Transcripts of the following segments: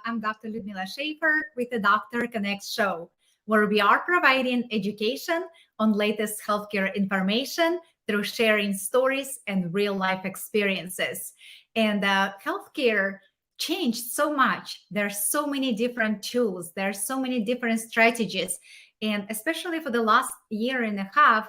I'm Dr. Ludmila Schaefer with the Doctor Connects show, where we are providing education on latest healthcare information through sharing stories and real-life experiences. And healthcare changed so much. There's so many different tools. There's so many different strategies. And especially for the last year and a half,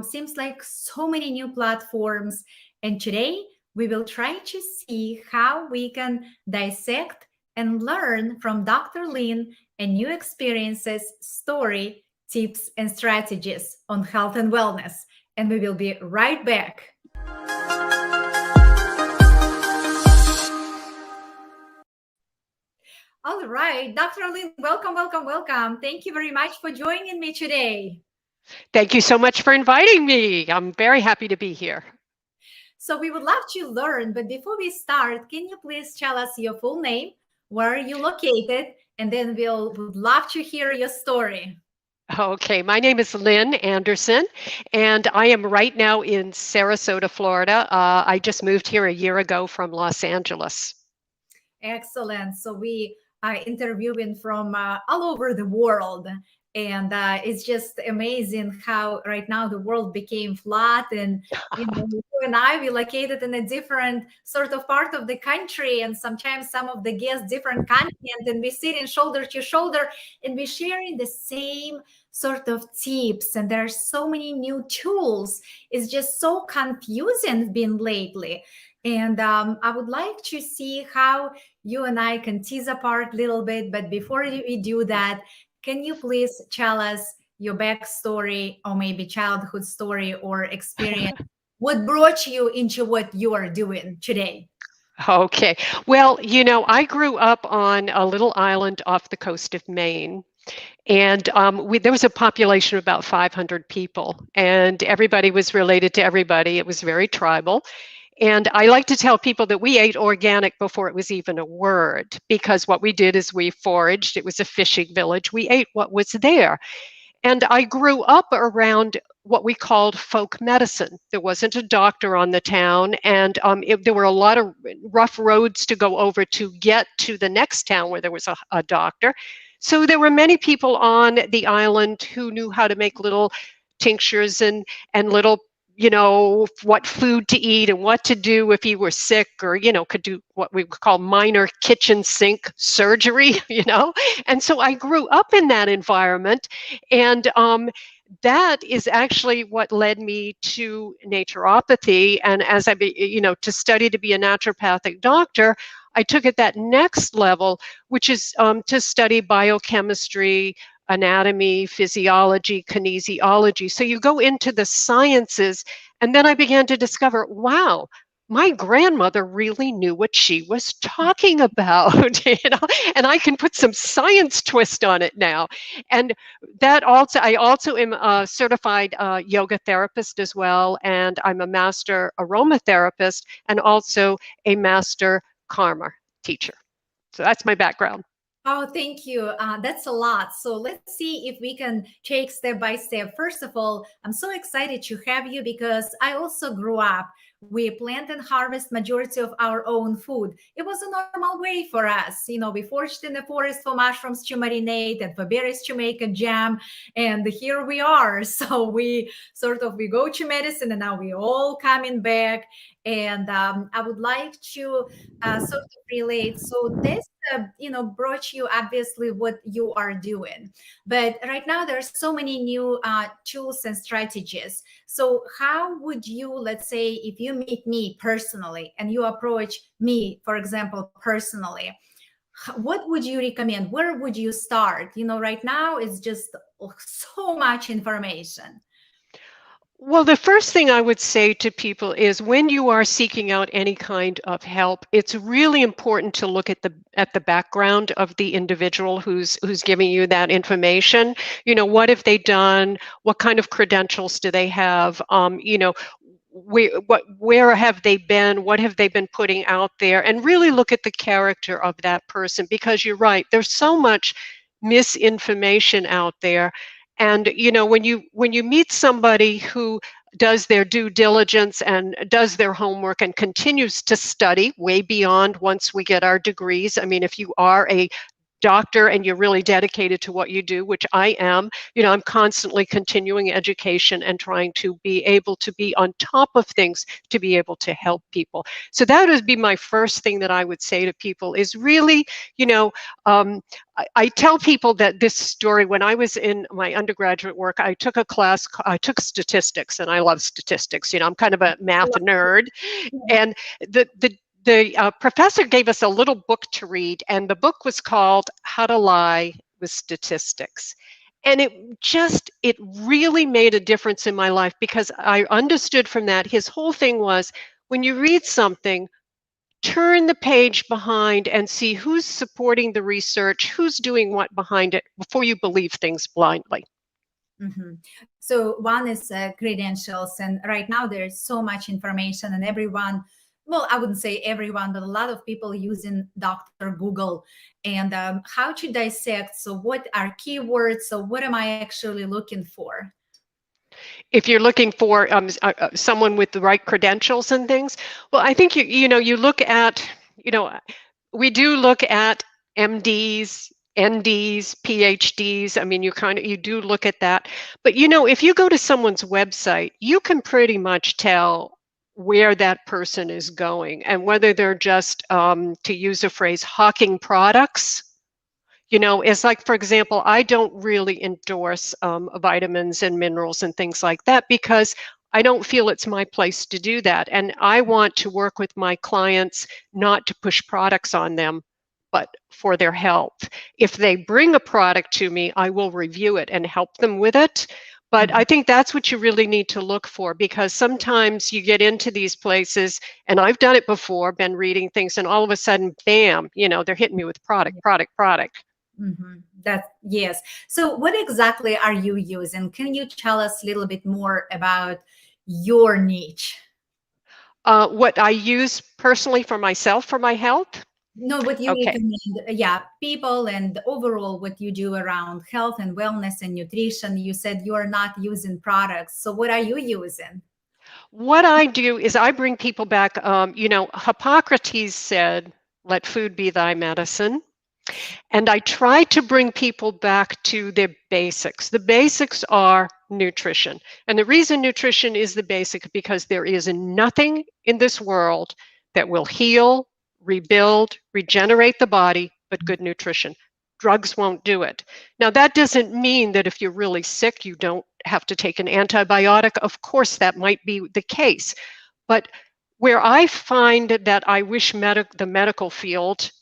seems like so many new platforms. And today, we will try to see how we can dissect and learn from Dr. Lynn and new experiences, story, tips, and strategies on health and wellness. And we will be right back. All right, Dr. Lynn, welcome, welcome, welcome. Thank you very much for joining me today. Thank you so much for inviting me. I'm very happy to be here. So we would love to learn, but before we start, can you please tell us your full name, where are you located, and then would love to hear your story. Okay, my name is Lynn Anderson, and I am right now in Sarasota, Florida. I just moved here a year ago from Los Angeles. Excellent. So we are interviewing from all over the world. And it's just amazing how right now the world became flat, and you and I, we located in a different sort of part of the country, and sometimes some of the guests different continent, and we sitting shoulder to shoulder, and we're sharing the same sort of tips. And there's so many new tools. It's just so confusing been lately. And I would like to see how you and I can tease apart a little bit. But before we do that, can you please tell us your backstory, or maybe childhood story or experience? What brought you into what you are doing today? Okay. Well, I grew up on a little island off the coast of Maine. And there was a population of about 500 people, and everybody was related to everybody. It was very tribal. And I like to tell people that we ate organic before it was even a word, because what we did is we foraged. It was a fishing village. We ate what was there. And I grew up around what we called folk medicine. There wasn't a doctor on the town, and there were a lot of rough roads to go over to get to the next town where there was a doctor. So there were many people on the island who knew how to make little tinctures and little, what food to eat and what to do if you were sick, or, could do what we call minor kitchen sink surgery, And so I grew up in that environment, and that is actually what led me to naturopathy. And as to study to be a naturopathic doctor, I took it that next level, which is to study biochemistry, anatomy, physiology, kinesiology. So you go into the sciences, and then I began to discover, wow, my grandmother really knew what she was talking about, and I can put some science twist on it now. And that also, I also am a certified yoga therapist as well, and I'm a master aromatherapist and also a master karma teacher. So that's my background. Oh, thank you. That's a lot. So let's see if we can take step by step. First of all, I'm so excited to have you because I also grew up. We plant and harvest majority of our own food. It was a normal way for us. We foraged in the forest for mushrooms to marinate and for berries to make a jam. And here we are. So we go to medicine, and now we all coming back. And I would like to sort of relate. So this brought you obviously what you are doing, but right now there's so many new tools and strategies. So how would you, let's say, if you meet me personally and you approach me, for example, personally, what would you recommend? Where would you start? Right now it's just so much information. Well, the first thing I would say to people is when you are seeking out any kind of help, it's really important to look at the background of the individual who's giving you that information. What have they done? What kind of credentials do they have? Where have they been? What have they been putting out there? And really look at the character of that person, because you're right, there's so much misinformation out there. And when you meet somebody who does their due diligence and does their homework and continues to study way beyond once we get our degrees. I mean, if you are a doctor and you're really dedicated to what you do, which I am, I'm constantly continuing education and trying to be able to be on top of things to be able to help people. So that would be my first thing that I would say to people is really, I tell people that this story, when I was in my undergraduate work, I took a class, I took statistics, and I love statistics. I'm kind of a math nerd. And the professor gave us a little book to read, and the book was called How to Lie with Statistics. And it really made a difference in my life, because I understood from that, his whole thing was, when you read something, turn the page behind and see who's supporting the research, who's doing what behind it, before you believe things blindly. Mm-hmm. So one is credentials, and right now there's so much information, and everyone, well, I wouldn't say everyone, but a lot of people using Dr. Google, and how to dissect. So what are keywords? So what am I actually looking for? If you're looking for someone with the right credentials and things, well, I think you look at, we do look at MDs, NDs, PhDs. I mean, you do look at that. But if you go to someone's website, you can pretty much tell where that person is going, and whether they're just, to use a phrase, hawking products. It's like, for example, I don't really endorse vitamins and minerals and things like that, because I don't feel it's my place to do that. And I want to work with my clients not to push products on them, but for their health. If they bring a product to me, I will review it and help them with it. But I think that's what you really need to look for, because sometimes you get into these places, and I've done it before, been reading things, and all of a sudden, bam, they're hitting me with product. Mm-hmm. Yes. So what exactly are you using? Can you tell us a little bit more about your niche? What I use personally for myself, for my health? No, what you Okay. recommend, people, and overall what you do around health and wellness and nutrition. You said you are not using products. So what are you using? What I do is I bring people back. Hippocrates said, "Let food be thy medicine." And I try to bring people back to their basics. The basics are nutrition. And the reason nutrition is the basic, because there is nothing in this world that will heal, rebuild, regenerate the body, but good nutrition. Drugs won't do it. Now, that doesn't mean that if you're really sick, you don't have to take an antibiotic. Of course, that might be the case. But where I find that I wish the medical field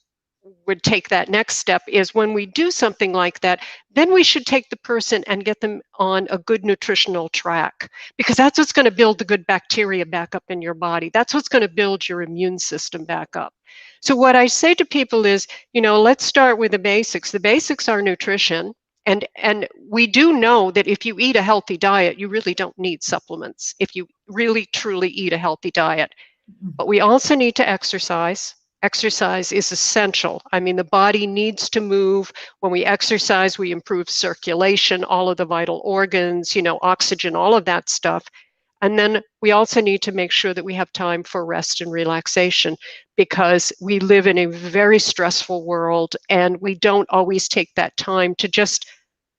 would take that next step is, when we do something like that, then we should take the person and get them on a good nutritional track, because that's what's going to build the good bacteria back up in your body. That's what's going to build your immune system back up. So what I say to people is, let's start with the basics. The basics are nutrition. And we do know that if you eat a healthy diet, you really don't need supplements if you really truly eat a healthy diet. But we also need to exercise. Exercise is essential. I mean, the body needs to move. When we exercise, we improve circulation, all of the vital organs, oxygen, all of that stuff. And then we also need to make sure that we have time for rest and relaxation, because we live in a very stressful world, and we don't always take that time to just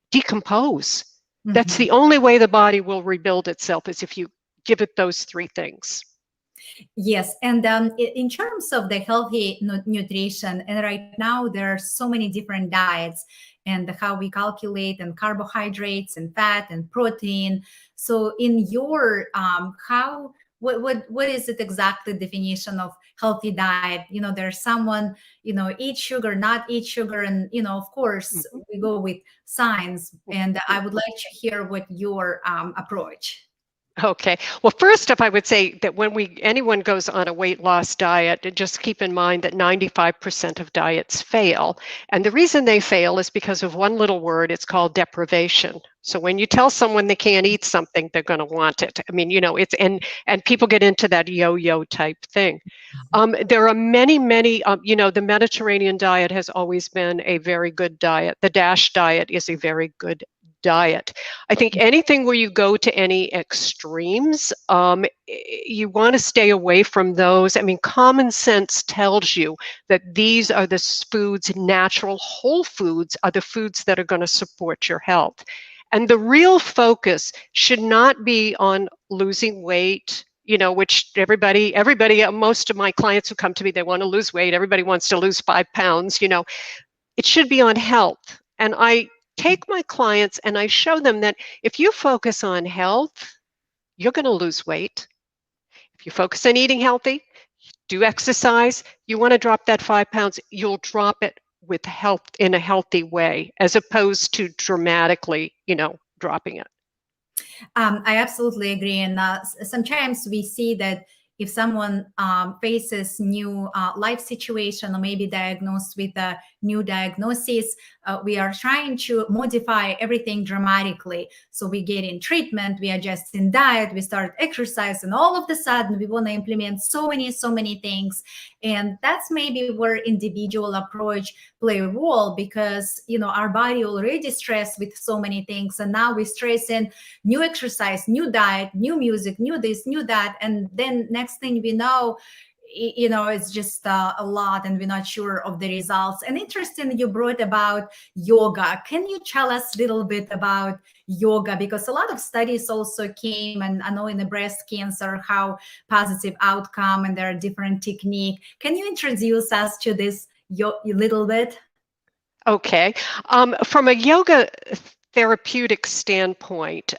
decompose. Mm-hmm. That's the only way the body will rebuild itself, is if you give it those three things. Yes, and in terms of the healthy nutrition, and right now there are so many different diets, and how we calculate, and carbohydrates and fat and protein. So in your what is it exactly definition of healthy diet? There's someone, eat sugar, not eat sugar, and of course we go with science. And I would like to hear what your approach. Okay. Well, first off, I would say that when anyone goes on a weight loss diet, just keep in mind that 95% of diets fail. And the reason they fail is because of one little word. It's called deprivation. So when you tell someone they can't eat something, they're going to want it. I mean, it's and people get into that yo-yo type thing. There are many, the Mediterranean diet has always been a very good diet. The DASH diet is a very good diet. I think anything where you go to any extremes, you want to stay away from those. I mean, common sense tells you that these are the foods, natural whole foods are the foods that are going to support your health. And the real focus should not be on losing weight, which everybody, most of my clients who come to me, they want to lose weight. Everybody wants to lose 5 pounds, It should be on health. And I take my clients and I show them that if you focus on health, you're going to lose weight. If you focus on eating healthy, do exercise, you want to drop that 5 pounds, you'll drop it with health in a healthy way, as opposed to dramatically, dropping it. I absolutely agree. And sometimes we see that if someone faces new life situation or maybe diagnosed with a new diagnosis, we are trying to modify everything dramatically. So we get in treatment, we adjust in diet, we start exercise, and all of a sudden we want to implement so many things. And that's maybe where individual approach play a role, because our body already stressed with so many things, and now we stress in new exercise, new diet, new music, new this, new that, and then next thing we know, it's just a lot, and we're not sure of the results. And interesting, you brought about yoga. Can you tell us a little bit about yoga? Because a lot of studies also came, and I know in the breast cancer, how positive outcome, and there are different technique. Can you introduce us to this a little bit? Okay. From a yoga therapeutic standpoint,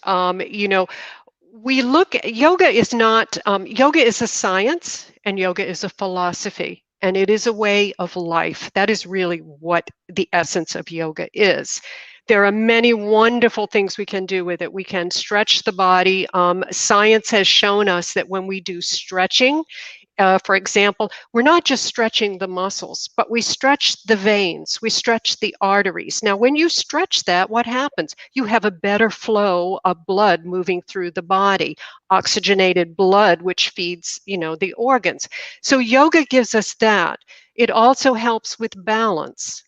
we look at yoga is not, yoga is a science and yoga is a philosophy, and it is a way of life. That is really what the essence of yoga is. There are many wonderful things we can do with it. We can stretch the body. Science has shown us that when we do stretching, for example, we're not just stretching the muscles, but we stretch the veins, we stretch the arteries. Now, when you stretch that, what happens? You have a better flow of blood moving through the body, oxygenated blood, which feeds, the organs. So yoga gives us that. It also helps with balance,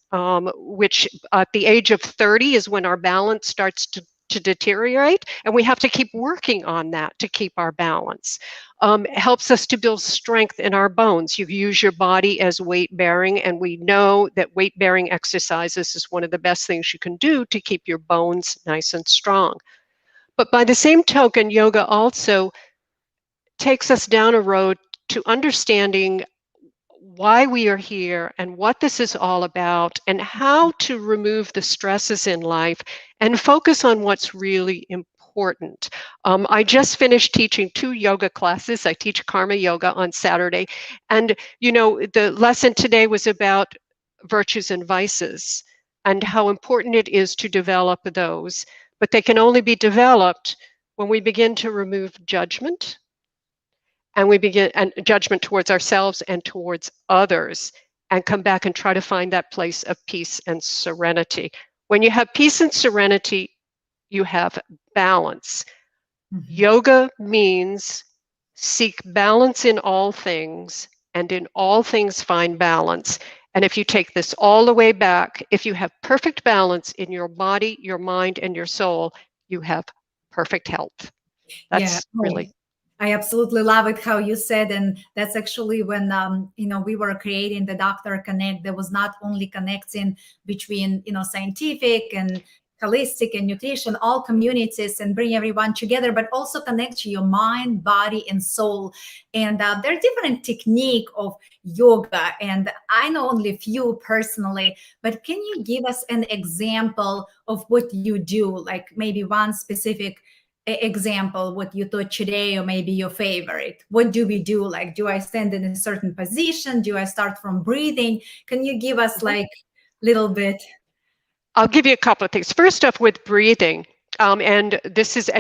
which at the age of 30 is when our balance starts to deteriorate, and we have to keep working on that to keep our balance. It helps us to build strength in our bones. You use your body as weight bearing, and we know that weight bearing exercises is one of the best things you can do to keep your bones nice and strong. But by the same token, yoga also takes us down a road to understanding why we are here and what this is all about, and how to remove the stresses in life and focus on what's really important. I just finished teaching 2 yoga classes. I teach karma yoga on Saturday, and the lesson today was about virtues and vices and how important it is to develop those, but they can only be developed when we begin to remove judgment, and we begin and judgment towards ourselves and towards others, and come back and try to find that place of peace and serenity. When you have peace and serenity, you have balance. Mm-hmm. Yoga means seek balance in all things, and in all things find balance. And if you take this all the way back, if you have perfect balance in your body, your mind, and your soul, you have perfect health. That's really... I absolutely love it how you said, and that's actually when we were creating the Doctor Connect. There was not only connecting between scientific and holistic and nutrition, all communities, and bring everyone together, but also connect to your mind, body, and soul. And there are different technique of yoga, and I know only a few personally, but can you give us an example of what you do, like maybe one specific example, what you thought today, or maybe your favorite? What do we do? Like, do I stand in a certain position? Do I start from breathing? Can you give us like a little bit? I'll give you a couple of things. First off, with breathing, and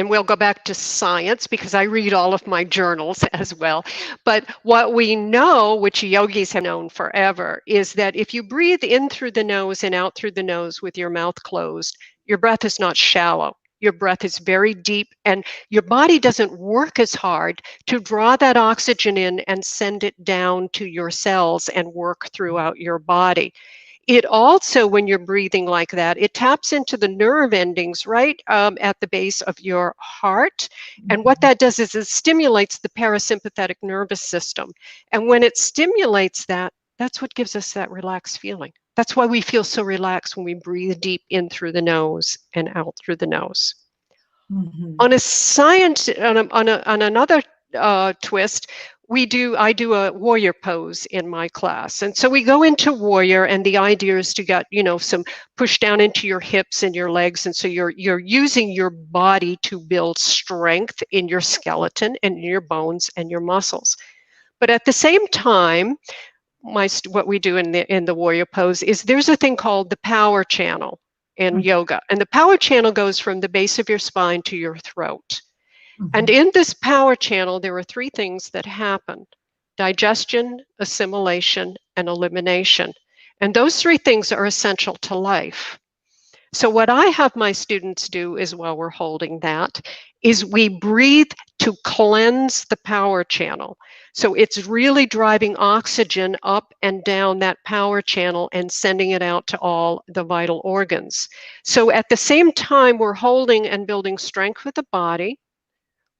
we'll go back to science because I read all of my journals as well. But what we know, which yogis have known forever, is that if you breathe in through the nose and out through the nose with your mouth closed, your breath is not shallow. Your breath is very deep, and your body doesn't work as hard to draw that oxygen in and send it down to your cells and work throughout your body. it also, when you're breathing like that, it taps into the nerve endings right at the base of your heart. And what that does is it stimulates the parasympathetic nervous system. And when it stimulates that, that's what gives us that relaxed feeling. That's why we feel so relaxed when we breathe deep in through the nose and out through the nose. Mhm. On a science, on another twist, I do a warrior pose in my class. And so we go into warrior, and the idea is to get, some push down into your hips and your legs. And so you're using your body to build strength in your skeleton and in your bones and your muscles. But at the same time, what we do in the warrior pose is there's a thing called the power channel in yoga. And the power channel goes from the base of your spine to your throat. And Mhm. in this power channel, there are three things that happen: digestion, assimilation, and elimination. And those three things are essential to life. So what I have my students do is, while we're holding that, is we breathe to cleanse the power channel. So it's really driving oxygen up and down that power channel and sending it out to all the vital organs. So at the same time, we're holding and building strength with the body.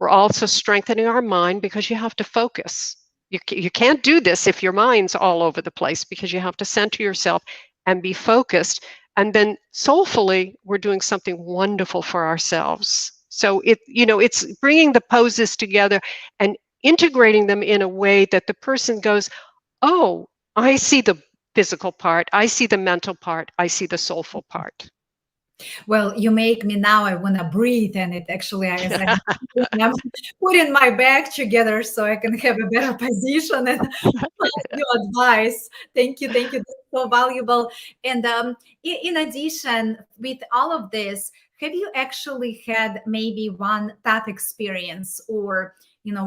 We're also strengthening our mind, because you have to focus. You can't do this if your mind's all over the place, because you have to center yourself and be focused. And then soulfully, we're doing something wonderful for ourselves. So it's bringing the poses together and integrating them in a way that the person goes, oh, I see the physical part, I see the mental part, I see the soulful part. Well, you make me now, I want to breathe. And it actually, as I'm putting my back together so I can have a better position and your advice. Thank you. Thank you. That's so valuable. And in addition, with all of this, have you actually had maybe one tough experience, or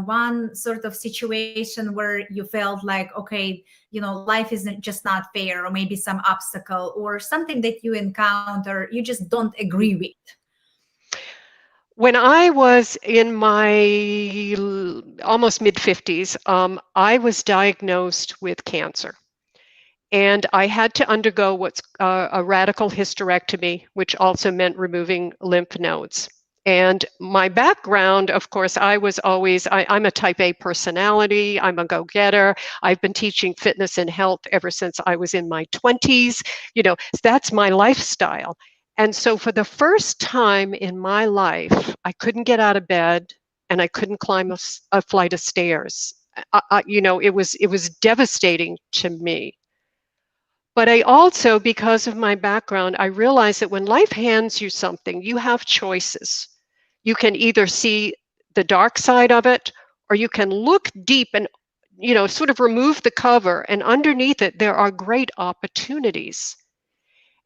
one sort of situation where you felt like, okay, life isn't just not fair, or maybe some obstacle or something that you encounter you just don't agree with? When I was in my almost mid 50s, I was diagnosed with cancer. And I had to undergo what's a radical hysterectomy, which also meant removing lymph nodes. And my background, of course, I'm a type A personality. I'm a go-getter. I've been teaching fitness and health ever since I was in my 20s. That's my lifestyle. And so for the first time in my life, I couldn't get out of bed and I couldn't climb a flight of stairs. It was devastating to me. But I also, because of my background, I realized that when life hands you something, you have choices. You can either see the dark side of it, or you can look deep and, sort of remove the cover, and underneath it, there are great opportunities.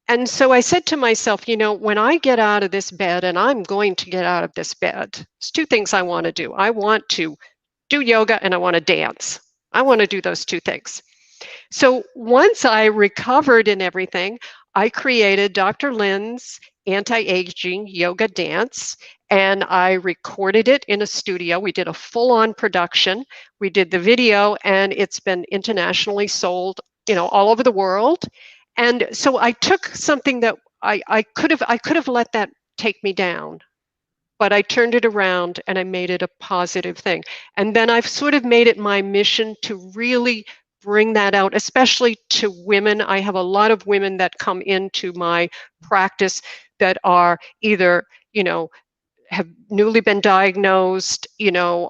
And so I said to myself, when I get out of this bed, and I'm going to get out of this bed, there's two things I want to do. I want to do yoga and I want to dance. I want to do those two things. So once I recovered and everything, I created Dr. Lynn's anti-aging yoga dance, and I recorded it in a studio. We did a full-on production. We did the video, and it's been internationally sold, all over the world. And so I took something that I could have let that take me down, but I turned it around and I made it a positive thing. And then I've sort of made it my mission to really bring that out, especially to women. I have a lot of women that come into my practice that are either, have newly been diagnosed,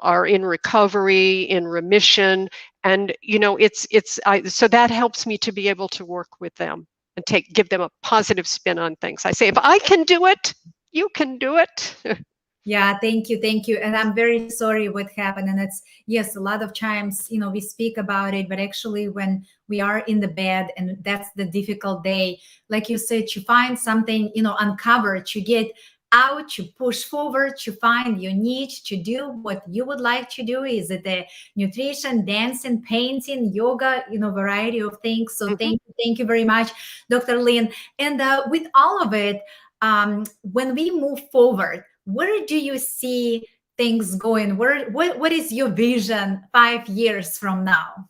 are in recovery, in remission. And, so that helps me to be able to work with them and give them a positive spin on things. I say, if I can do it, you can do it. Yeah, thank you, thank you. And I'm very sorry what happened. And it's, yes, a lot of times, we speak about it, but actually when we are in the bed and that's the difficult day, like you said, to find something, uncover, to get out, to push forward, to find your niche, to do what you would like to do. Is it the nutrition, dancing, painting, yoga, variety of things. So Mhm. thank you very much, Dr. Lynn. And with all of it, when we move forward, where do you see things going? What is your vision 5 years from now?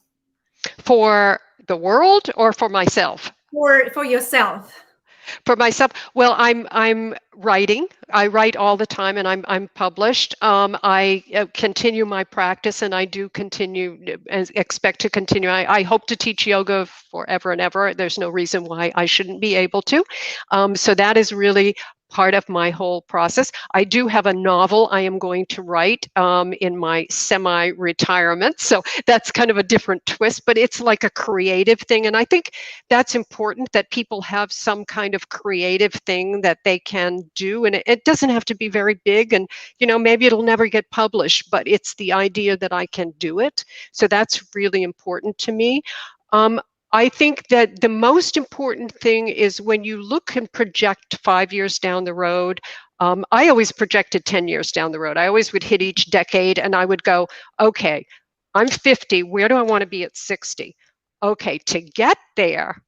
For the world or for myself? for yourself? For myself, well, I'm writing. I write all the time, and I'm published. I continue my practice, and I do continue and expect to continue. I hope to teach yoga forever and ever. There's no reason why I shouldn't be able to. So that is really part of my whole process. I do have a novel I am going to write in my semi-retirement. So that's kind of a different twist, but it's like a creative thing. And I think that's important, that people have some kind of creative thing that they can do. And it doesn't have to be very big. And, maybe it'll never get published, but it's the idea that I can do it. So that's really important to me. I think that the most important thing is when you look and project 5 years down the road. I always projected 10 years down the road. I always would hit each decade and I would go, okay, I'm 50. Where do I want to be at 60? Okay, to get there,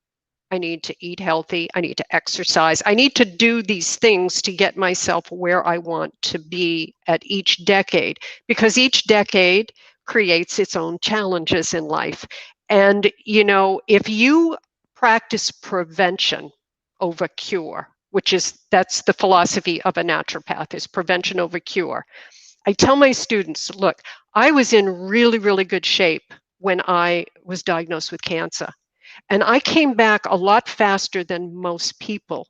I need to eat healthy. I need to exercise. I need to do these things to get myself where I want to be at each decade, because each decade creates its own challenges in life. And, if you practice prevention over cure, that's the philosophy of a naturopath, is prevention over cure. I tell my students, look, I was in really, really good shape when I was diagnosed with cancer. And I came back a lot faster than most people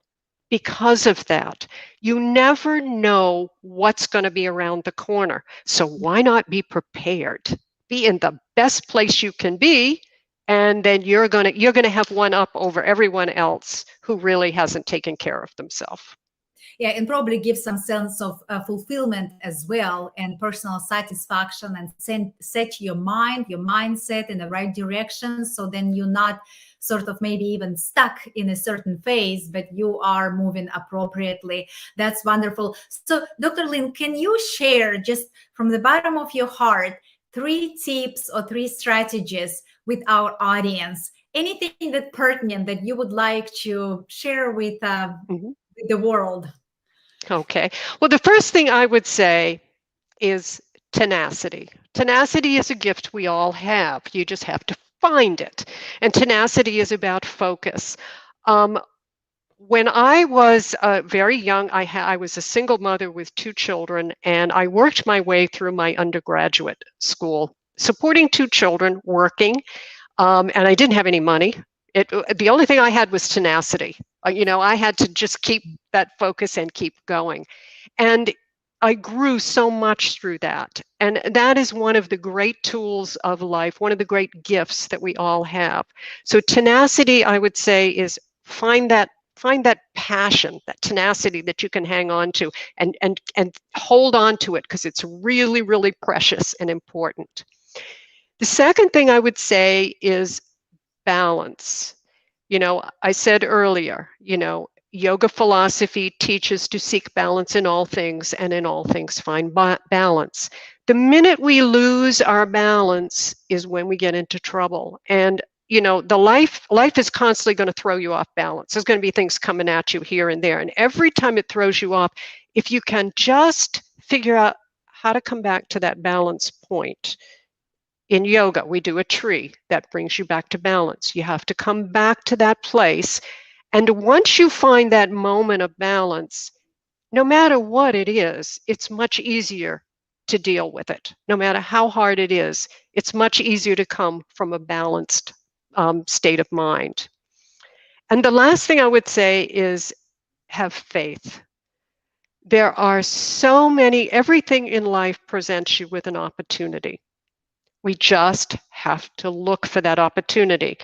because of that. You never know what's going to be around the corner. So why not be prepared? Be in the best place you can be, and then you're going to have one up over everyone else who really hasn't taken care of themselves. Yeah, and probably give some sense of fulfillment as well, and personal satisfaction, and set your mindset in the right direction. So then you're not sort of maybe even stuck in a certain phase, but you are moving appropriately. That's wonderful. So Dr. Lynn, can you share just from the bottom of your heart 3 tips or 3 strategies with our audience? Anything that pertinent that you would like to share with the world? Okay. Well, the first thing I would say is tenacity. Tenacity is a gift we all have. You just have to find it. And tenacity is about focus. When I was very young, I was a single mother with 2 children, and I worked my way through my undergraduate school, supporting 2 children, working, and I didn't have any money. The only thing I had was tenacity. I had to just keep that focus and keep going. And I grew so much through that. And that is one of the great tools of life, one of the great gifts that we all have. So tenacity, I would say, is find that passion, that tenacity that you can hang on to, and hold on to it, because it's really, really precious and important. The second thing I would say is balance. I said earlier, yoga philosophy teaches to seek balance in all things, and in all things find balance. The minute we lose our balance is when we get into trouble. And the life is constantly going to throw you off balance. There's going to be things coming at you here and there. And every time it throws you off, if you can just figure out how to come back to that balance point. In yoga, we do a tree that brings you back to balance. You have to come back to that place. And once you find that moment of balance, no matter what it is, it's much easier to deal with it. No matter how hard it is, it's much easier to come from a balanced state of mind. And the last thing I would say is have faith. There are so many, everything in life presents you with an opportunity. We just have to look for that opportunity.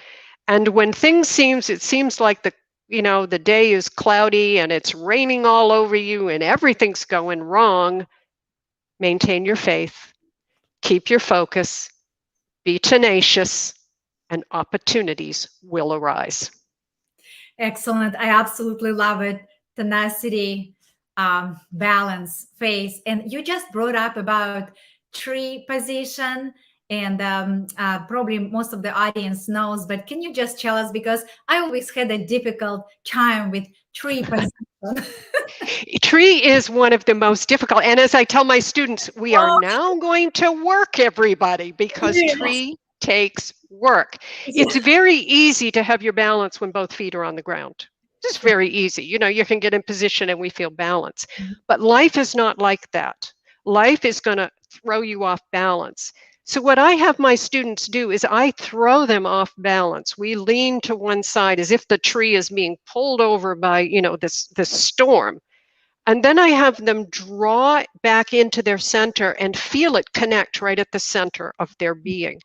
And when it seems like the day is cloudy and it's raining all over you and everything's going wrong, maintain your faith, keep your focus, be tenacious, and opportunities will arise. Excellent. I absolutely love it. Tenacity, balance, faith. And you just brought up about tree position, and probably most of the audience knows, but can you just tell us, because I always had a difficult time with tree position. Tree is one of the most difficult. And as I tell my students, we are now going to work, everybody, because Yes. tree takes work. It's very easy to have your balance when both feet are on the ground. It's very easy. You know, you can get in position and we feel balance. But life is not like that. Life is going to throw you off balance. So what I have my students do is I throw them off balance. We lean to one side as if the tree is being pulled over by, you know, this storm. And then I have them draw back into their center and feel it connect right at the center of their being.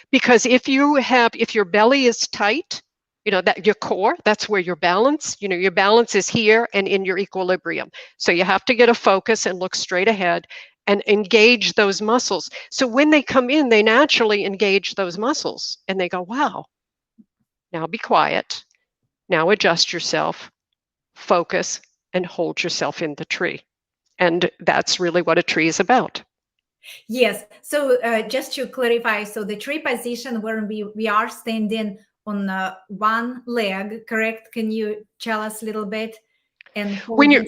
Because if your belly is tight, you know, that your core, that's where your balance, you know, your balance is here and in your equilibrium. So you have to get a focus and look straight ahead and engage those muscles. So when they come in, they naturally engage those muscles and they go, wow, now be quiet. Now adjust yourself, focus, and hold yourself in the tree. And that's really what a tree is about. Yes. So just to clarify, so the tree position where we are standing on one leg, correct? Can you tell us a little bit? And when you're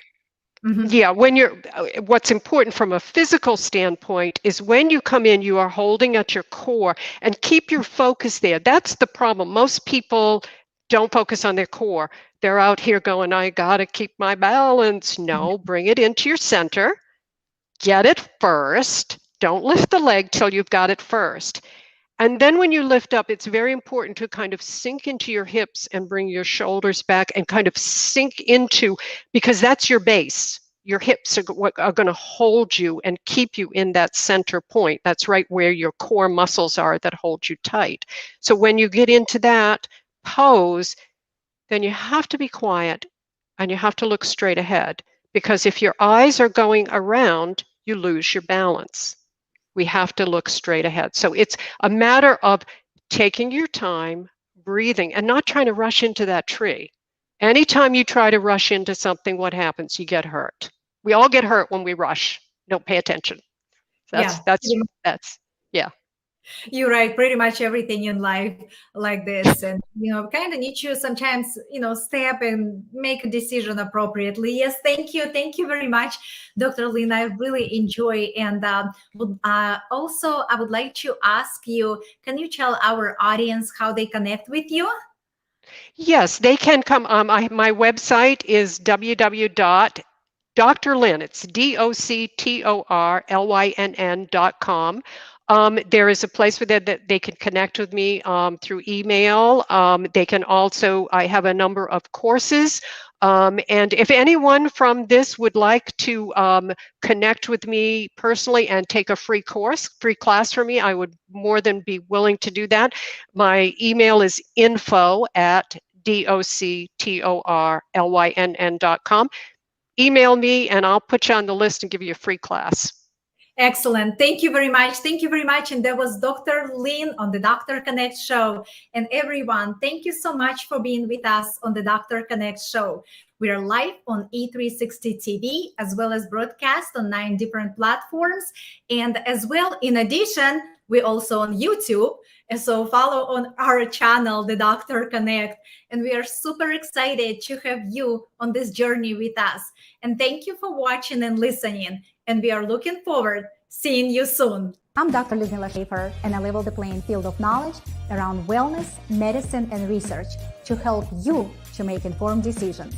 what's important from a physical standpoint is when you come in, you are holding at your core and keep your focus there. That's the problem. Most people don't focus on their core. They're out here going, I gotta keep my balance. No, bring it into your center. Get it first. Don't lift the leg till you've got it first. And then when you lift up, it's very important to kind of sink into your hips and bring your shoulders back and kind of sink into, because that's your base. Your hips are what are going to hold you and keep you in that center point. That's right where your core muscles are that hold you tight. So when you get into that pose, then you have to be quiet and you have to look straight ahead, because if your eyes are going around, you lose your balance. We have to look straight ahead. So it's a matter of taking your time, breathing, and not trying to rush into that tree. Anytime you try to rush into something, what happens? You get hurt. We all get hurt when we rush. Don't pay attention. That's yeah. You're right. Pretty much everything in life like this. And, you know, kind of need to sometimes, you know, step and make a decision appropriately. Yes. Thank you. Thank you very much, Dr. Lynn. I really enjoy. And also, I would like to ask you, can you tell our audience how they connect with you? Yes, they can come. My website is www.drlynn. It's DOCTORLYNN.com. There is a place where that they can connect with me through email. They can also, I have a number of courses. And if anyone from this would like to connect with me personally and take a free class from me, I would more than be willing to do that. My email is info@doctorlynn.com. Email me and I'll put you on the list and give you a free class. Excellent. Thank you very much. Thank you very much. And that was Dr. Lynn on the Dr. Connect show. And everyone, thank you so much for being with us on the Dr. Connect show. We are live on E360 TV, as well as broadcast on 9 different platforms. And as well, in addition, we're also on YouTube. And so follow on our channel, the Dr. Connect. And we are super excited to have you on this journey with us. And thank you for watching and listening. And we are looking forward seeing you soon. I'm Dr. Ludmila Schaefer, and I level the playing field of knowledge around wellness, medicine, and research to help you to make informed decisions.